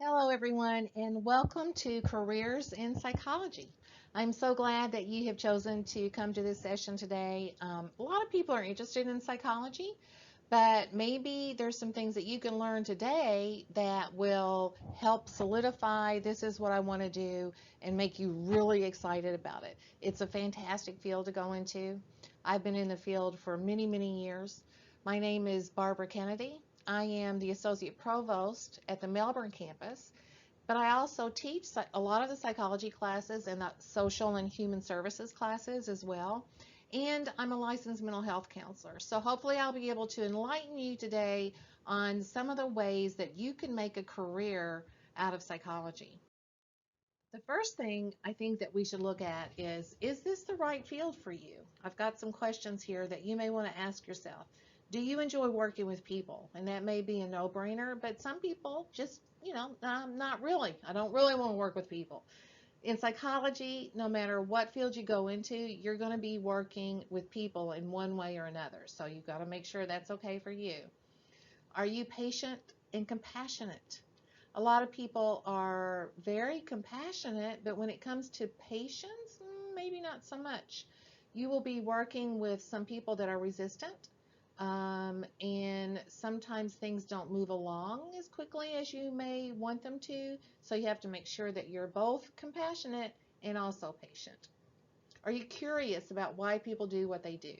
Hello, everyone, and welcome to Careers in Psychology. I'm so glad that you have chosen to come to this session today. A lot of people are interested in psychology, but maybe there's some things that you can learn today that will help solidify this is what I want to do and make you really excited about it. It's a fantastic field to go into. I've been in the field for many, many years. My name is Barbara Kennedy. I am the Associate Provost at the Melbourne campus, but I also teach a lot of the psychology classes and the social and human services classes as well. And I'm a licensed mental health counselor. So hopefully I'll be able to enlighten you today on some of the ways that you can make a career out of psychology. The first thing I think that we should look at is this the right field for you? I've got some questions here that you may want to ask yourself. Do you enjoy working with people? And that may be a no-brainer, but some people just, not really. I don't really want to work with people. In psychology, no matter what field you go into, you're going to be working with people in one way or another. So you've got to make sure that's okay for you. Are you patient and compassionate? A lot of people are very compassionate, but when it comes to patience, maybe not so much. You will be working with some people that are resistant, and sometimes things don't move along as quickly as you may want them to. So you have to make sure that you're both compassionate and also patient. Are you curious about why people do what they do?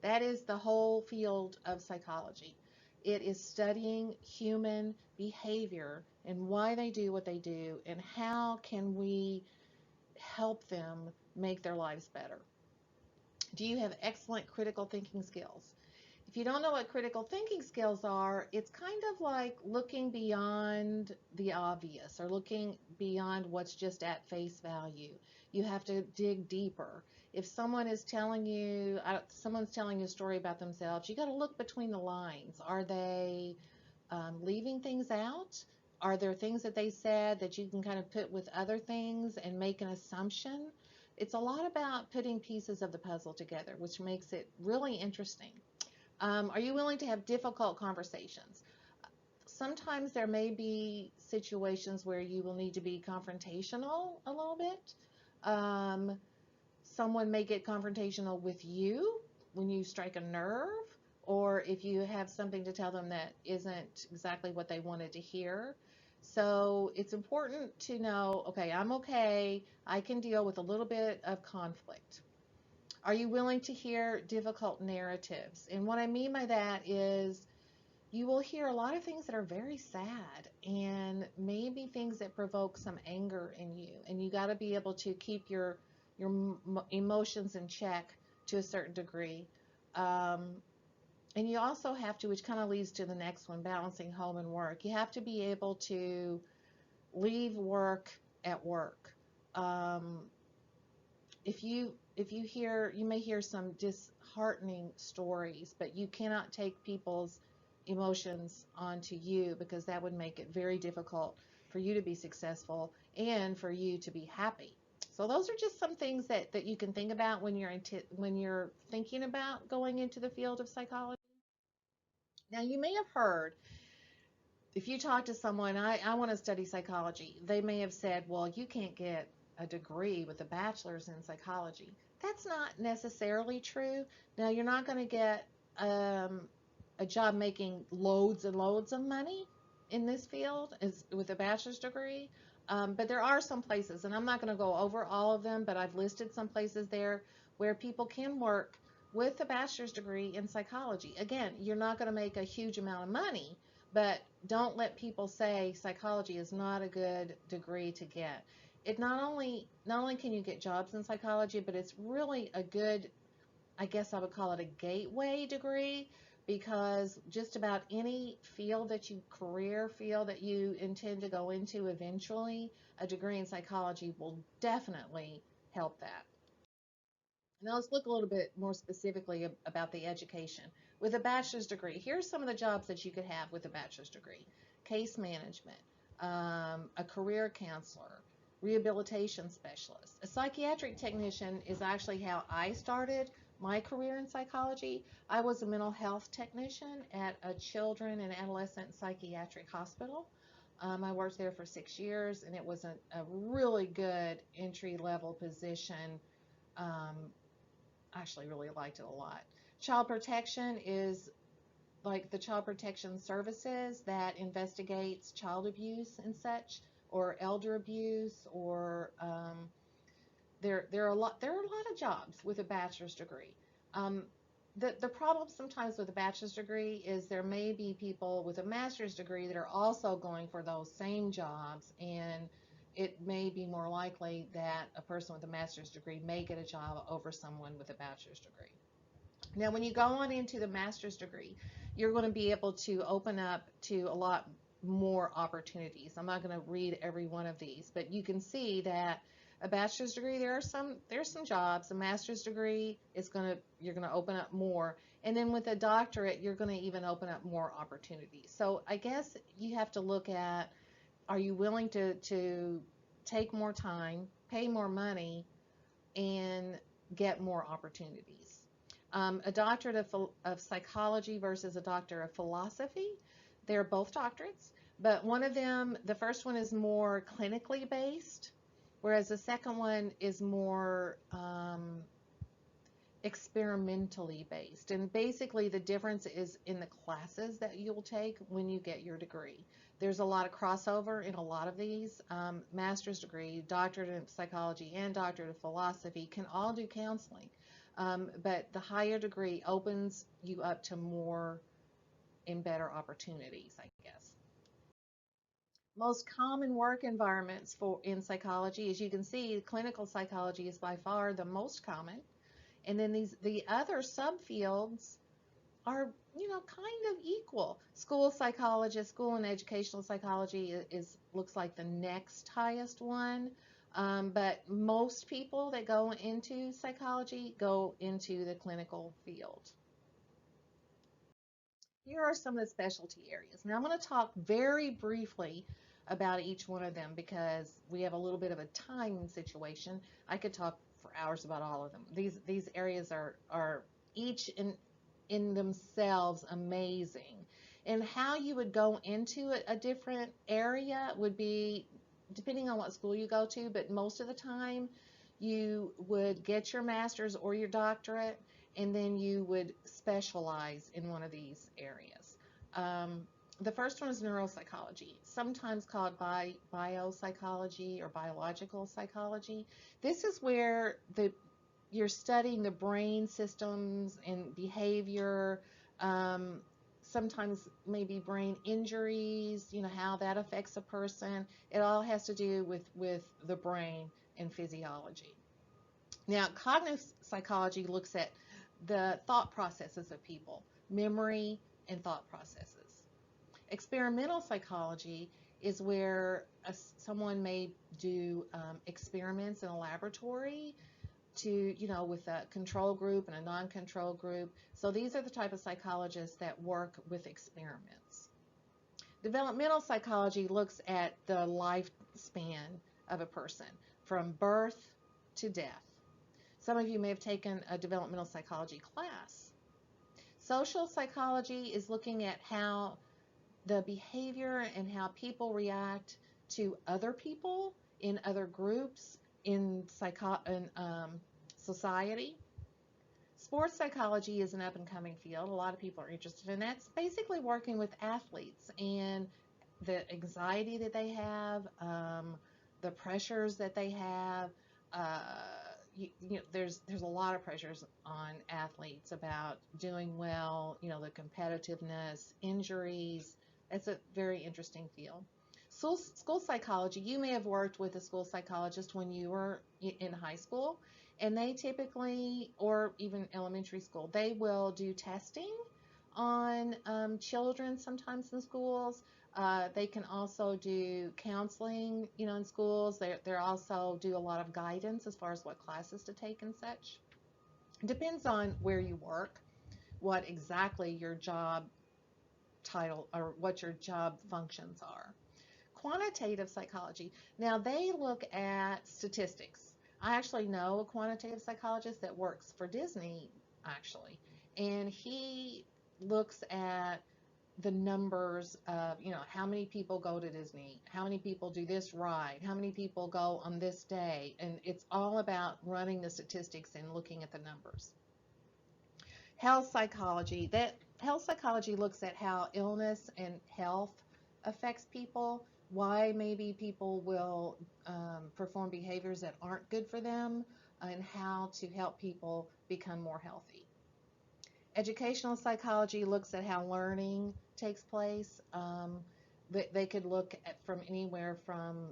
That is the whole field of psychology. It is studying human behavior and why they do what they do and how can we help them make their lives better. Do you have excellent critical thinking skills? If you don't know what critical thinking skills are, it's kind of like looking beyond the obvious or looking beyond what's just at face value. You have to dig deeper. If someone's telling you a story about themselves, you got to look between the lines. Are they leaving things out? Are there things that they said that you can kind of put with other things and make an assumption? It's a lot about putting pieces of the puzzle together, which makes it really interesting. Are you willing to have difficult conversations? Sometimes there may be situations where you will need to be confrontational a little bit. Um, Someone may get confrontational with you when you strike a nerve, or if you have something to tell them that isn't exactly what they wanted to hear. So it's important to know, okay, I'm okay. I can deal with a little bit of conflict. Are you willing to hear difficult narratives? And what I mean by that is you will hear a lot of things that are very sad and maybe things that provoke some anger in you. And you got to be able to keep your emotions in check to a certain degree. Um, and you also have to, which kind of leads to the next one, balancing home and work. You have to be able to leave work at work. Um, if you hear, you may hear some disheartening stories, but you cannot take people's emotions onto you because that would make it very difficult for you to be successful and for you to be happy. So those are just some things that you can think about when you're thinking about going into the field of psychology. Now you may have heard, if you talk to someone, I want to study psychology, they may have said, well, you can't get a degree with a bachelor's in psychology. That's not necessarily true. Now, you're not going to get a job making loads and loads of money in this field with a bachelor's degree. But there are some places, and I'm not going to go over all of them, but I've listed some places there where people can work with a bachelor's degree in psychology. Again, you're not going to make a huge amount of money, but don't let people say psychology is not a good degree to get. It not only can you get jobs in psychology, but it's really a good, I guess I would call it a gateway degree, because just about any career field that you intend to go into eventually, a degree in psychology will definitely help that. Now let's look a little bit more specifically about the education. With a bachelor's degree, here's some of the jobs that you could have with a bachelor's degree: case management, a career counselor, rehabilitation specialist. A psychiatric technician is actually how I started my career in psychology. I was a mental health technician at a children and adolescent psychiatric hospital. I worked there for 6 years, and it was a really good entry level position. Um, I actually really liked it a lot. Child protection is like the child protection services that investigates child abuse and such, or elder abuse, or there are a lot of jobs with a bachelor's degree. Um, the problem sometimes with a bachelor's degree is there may be people with a master's degree that are also going for those same jobs, and it may be more likely that a person with a master's degree may get a job over someone with a bachelor's degree. Now, when you go on into the master's degree, you're going to be able to open up to a lot more opportunities. I'm not going to read every one of these, but you can see that a bachelor's degree, there's some jobs. A master's degree is going to you're going to open up more, and then with a doctorate, you're going to even open up more opportunities. So I guess you have to look at, are you willing to take more time, pay more money, and get more opportunities. A doctorate of psychology versus a doctor of philosophy, they're both doctorates, but one of them, the first one is more clinically based, whereas the second one is more experimentally based. And basically, the difference is in the classes that you'll take when you get your degree. There's a lot of crossover in a lot of these. Master's degree, doctorate of psychology, and doctorate of philosophy can all do counseling. But the higher degree opens you up to more and better opportunities, I guess. Most common work environments for in psychology, as you can see, clinical psychology is by far the most common. And then the other subfields are, kind of equal. School psychologist, school and educational psychology is looks like the next highest one. But most people that go into psychology go into the clinical field. Here are some of the specialty areas. Now I'm going to talk very briefly about each one of them because we have a little bit of a time situation. I could talk for hours about all of them. These areas are each in themselves amazing. And how you would go into a different area would be depending on what school you go to, but most of the time you would get your master's or your doctorate, and then you would specialize in one of these areas. Um, the first one is neuropsychology, sometimes called biopsychology or biological psychology. This is where you're studying the brain systems and behavior, um, sometimes maybe brain injuries, how that affects a person. It all has to do with the brain and physiology. Now, cognitive psychology looks at the thought processes of people, memory and thought processes. Experimental psychology is where someone may do experiments in a laboratory to, with a control group and a non-control group. So these are the type of psychologists that work with experiments. Developmental psychology looks at the lifespan of a person from birth to death. Some of you may have taken a developmental psychology class. Social psychology is looking at how the behavior and how people react to other people in other groups in society. Sports psychology is an up and coming field. A lot of people are interested in that. It's basically working with athletes and the anxiety that they have, the pressures that they have. There's a lot of pressures on athletes about doing well. The competitiveness, injuries. It's a very interesting field. School psychology. You may have worked with a school psychologist when you were in high school, and they typically, or even elementary school, they will do testing on children sometimes in schools. They can also do counseling, in schools. They also do a lot of guidance as far as what classes to take and such. It depends on where you work, what exactly your job title or what your job functions are. Quantitative psychology. Now they look at statistics. I actually know a quantitative psychologist that works for Disney, actually, and he looks at the numbers of, how many people go to Disney, how many people do this ride, how many people go on this day, and it's all about running the statistics and looking at the numbers. Health psychology looks at how illness and health affects people, why maybe people will perform behaviors that aren't good for them, and how to help people become more healthy. Educational psychology looks at how learning takes place. They could look at from anywhere from,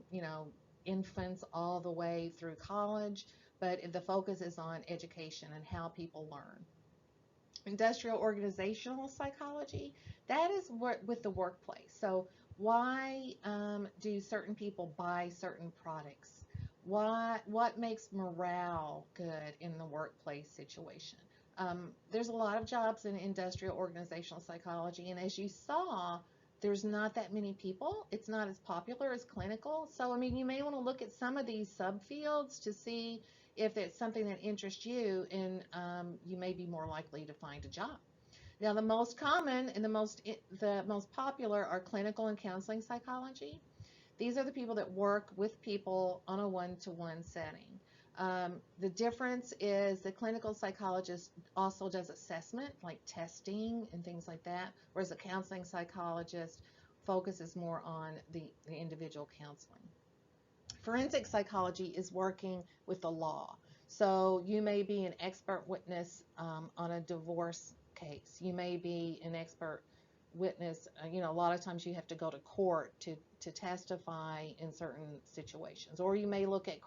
infants all the way through college, but the focus is on education and how people learn. Industrial organizational psychology, that is what with the workplace. So why do certain people buy certain products? What makes morale good in the workplace situation? There's a lot of jobs in industrial organizational psychology, and as you saw, there's not that many people. It's not as popular as clinical. So, I mean, you may want to look at some of these subfields to see if it's something that interests you, and you may be more likely to find a job. Now, the most common and the most popular are clinical and counseling psychology. These are the people that work with people on a one-to-one setting. The difference is the clinical psychologist also does assessment, like testing and things like that, whereas a counseling psychologist focuses more on the individual counseling. Forensic psychology is working with the law. So you may be an expert witness on a divorce case. You may be an expert witness. A lot of times you have to go to court to testify in certain situations. Or you may look at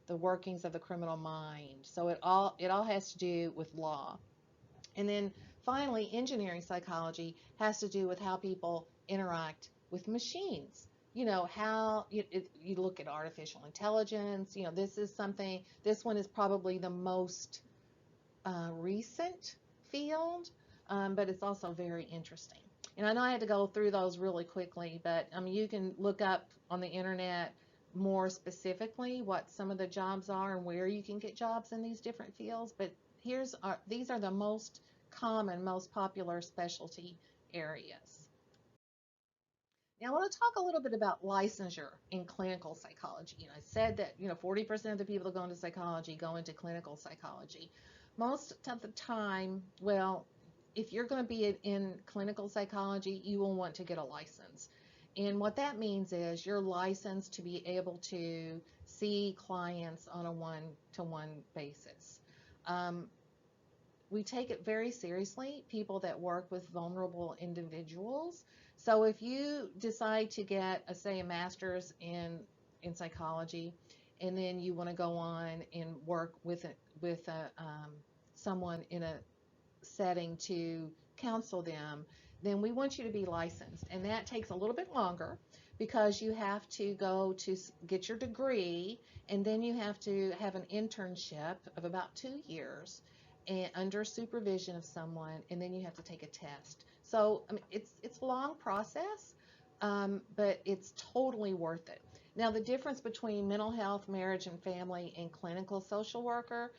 the workings of the criminal mind. So it all has to do with law. And then finally, engineering psychology has to do with how people interact with machines. How you look at artificial intelligence. This one is probably the most recent field, but it's also very interesting. And I know I had to go through those really quickly, but you can look up on the internet more specifically what some of the jobs are and where you can get jobs in these different fields. But these are the most common, most popular specialty areas. Now, I want to talk a little bit about licensure in clinical psychology. And I said that 40% of the people that go into psychology go into clinical psychology. Most of the time, well, if you're going to be in clinical psychology, you will want to get a license. And what that means is you're licensed to be able to see clients on a one-to-one basis. We take it very seriously, people that work with vulnerable individuals. So if you decide to get, say, a master's in psychology, and then you want to go on and work with someone in a setting to counsel them, then we want you to be licensed. And that takes a little bit longer because you have to go to get your degree, and then you have to have an internship of about 2 years and under supervision of someone, and then you have to take a test. So I mean, it's a long process, but it's totally worth it. Now, the difference between mental health, marriage and family, and clinical social worker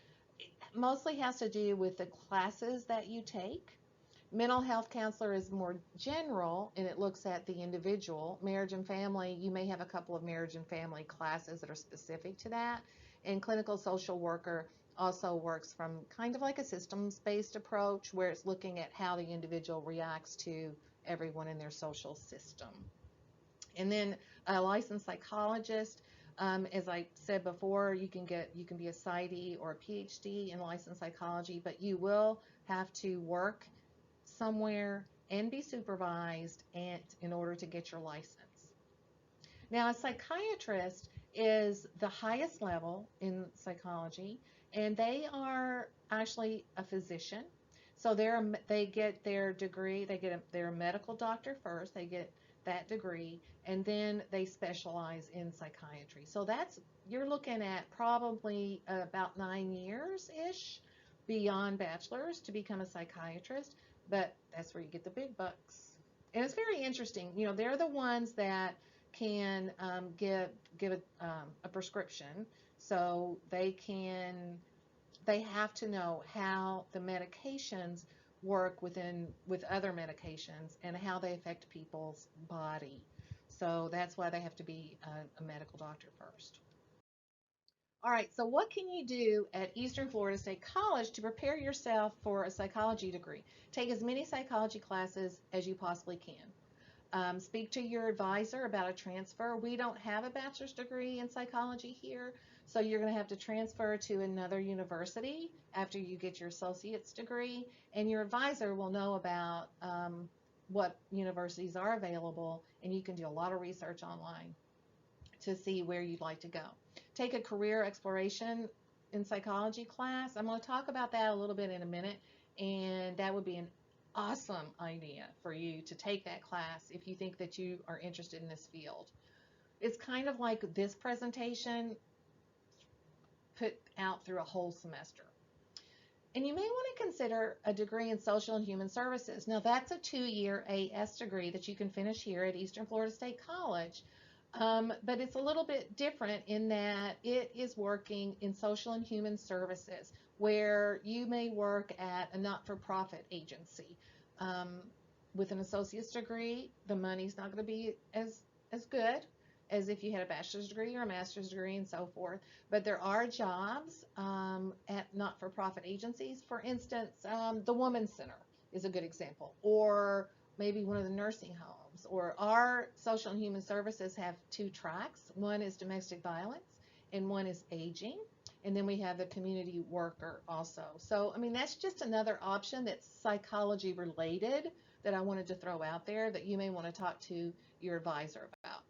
mostly has to do with the classes that you take. Mental health counselor is more general and it looks at the individual. Marriage and family, you may have a couple of marriage and family classes that are specific to that. And clinical social worker also works from kind of like a systems-based approach where it's looking at how the individual reacts to everyone in their social system. And then a licensed psychologist, as I said before, you can be a PsyD or a PhD in licensed psychology, but you will have to work somewhere and be supervised in order to get your license. Now, a psychiatrist is the highest level in psychology, and they are actually a physician. So they get their degree, they're a medical doctor first, they get that degree, and then they specialize in psychiatry. So you're looking at probably about 9 years-ish beyond bachelor's to become a psychiatrist, but that's where you get the big bucks. And it's very interesting. They're the ones that can give a prescription, so they have to know how the medications work with other medications and how they affect people's body. So that's why they have to be a medical doctor first. All right, so what can you do at Eastern Florida State College to prepare yourself for a psychology degree? Take as many psychology classes as you possibly can. Speak to your advisor about a transfer. We don't have a bachelor's degree in psychology here, so you're going to have to transfer to another university after you get your associate's degree, and your advisor will know about what universities are available, and you can do a lot of research online to see where you'd like to go. Take a career exploration in psychology class. I'm going to talk about that a little bit in a minute, and that would be an awesome idea for you to take that class if you think that you are interested in this field. It's kind of like this presentation put out through a whole semester. And you may want to consider a degree in social and human services. Now, that's a 2-year AS degree that you can finish here at Eastern Florida State College. But it's a little bit different in that it is working in social and human services, where you may work at a not-for-profit agency. With an associate's degree, the money's not going to be as good as if you had a bachelor's degree or a master's degree and so forth. But there are jobs at not-for-profit agencies. For instance, the Women's Center is a good example, or maybe one of the nursing homes. Or our social and human services have 2 tracks. One is domestic violence and one is aging. And then we have the community worker also. So, I mean, that's just another option that's psychology related that I wanted to throw out there that you may want to talk to your advisor about.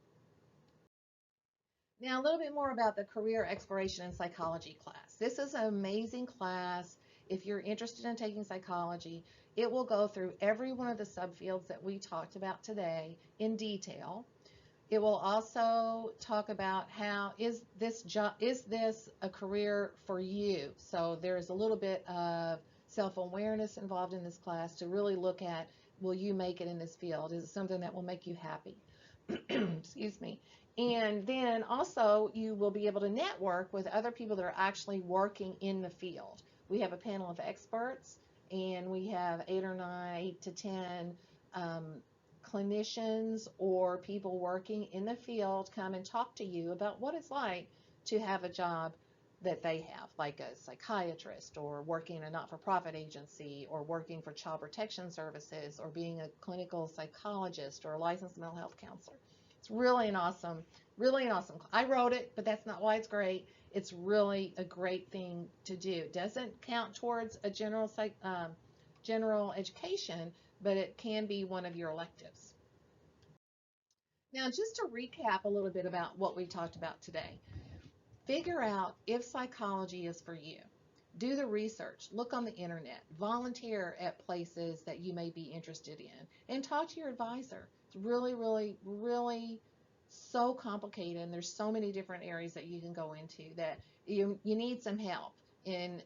Now, a little bit more about the Career Exploration in Psychology class. This is an amazing class. If you're interested in taking psychology, it will go through every one of the subfields that we talked about today in detail. It will also talk about how is this a career for you? So there's a little bit of self-awareness involved in this class to really look at, will you make it in this field? Is it something that will make you happy? Excuse me. And then also you will be able to network with other people that are actually working in the field. We have a panel of experts, and we have 8 or 9, 8 to 10 clinicians or people working in the field come and talk to you about what it's like to have a job that they have, like a psychiatrist, or working in a not-for-profit agency, or working for child protection services, or being a clinical psychologist or a licensed mental health counselor. It's really an awesome, I wrote it, but that's not why it's great. It's really a great thing to do. It doesn't count towards a general education, but it can be one of your electives. Now, just to recap a little bit about what we talked about today, figure out if psychology is for you. Do the research, look on the internet, volunteer at places that you may be interested in, and talk to your advisor. It's really, really, really so complicated, and there's so many different areas that you can go into that you need some help in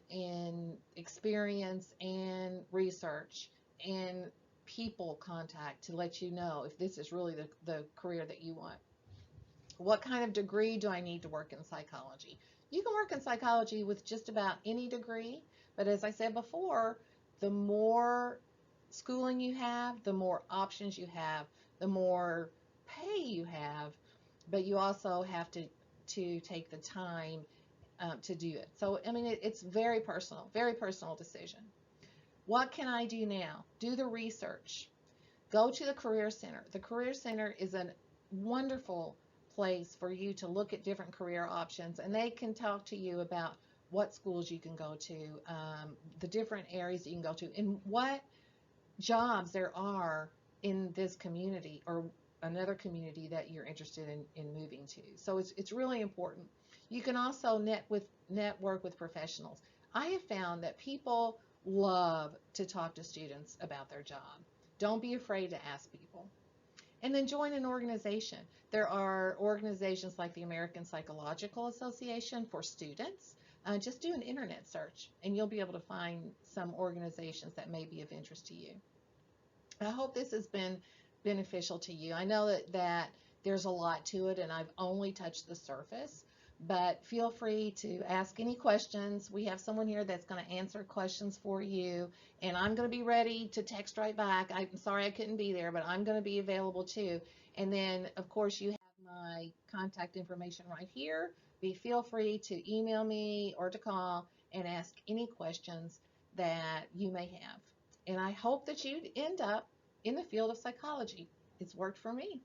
experience and research and people contact to let you know if this is really the career that you want. What kind of degree do I need to work in psychology? You can work in psychology with just about any degree, but as I said before, the more schooling you have, the more options you have, the more pay you have, but you also have to take the time to do it. So, I mean, it's very personal decision. What can I do now? Do the research. Go to the Career Center. The Career Center is a wonderful place for you to look at different career options, and they can talk to you about what schools you can go to, the different areas you can go to, and what jobs there are in this community or another community that you're interested in moving to. So it's really important. You can also network with professionals. I have found that people love to talk to students about their job. Don't be afraid to ask people. And then join an organization. There are organizations like the American Psychological Association for students. Just do an internet search and you'll be able to find some organizations that may be of interest to you. I hope this has been beneficial to you. I know that there's a lot to it and I've only touched the surface, but feel free to ask any questions. We have someone here that's going to answer questions for you, and I'm going to be ready to text right back. I'm sorry I couldn't be there, but I'm going to be available too. And then, of course, you have my contact information right here. Feel free to email me or to call and ask any questions that you may have. And I hope that you end up in the field of psychology. It's worked for me.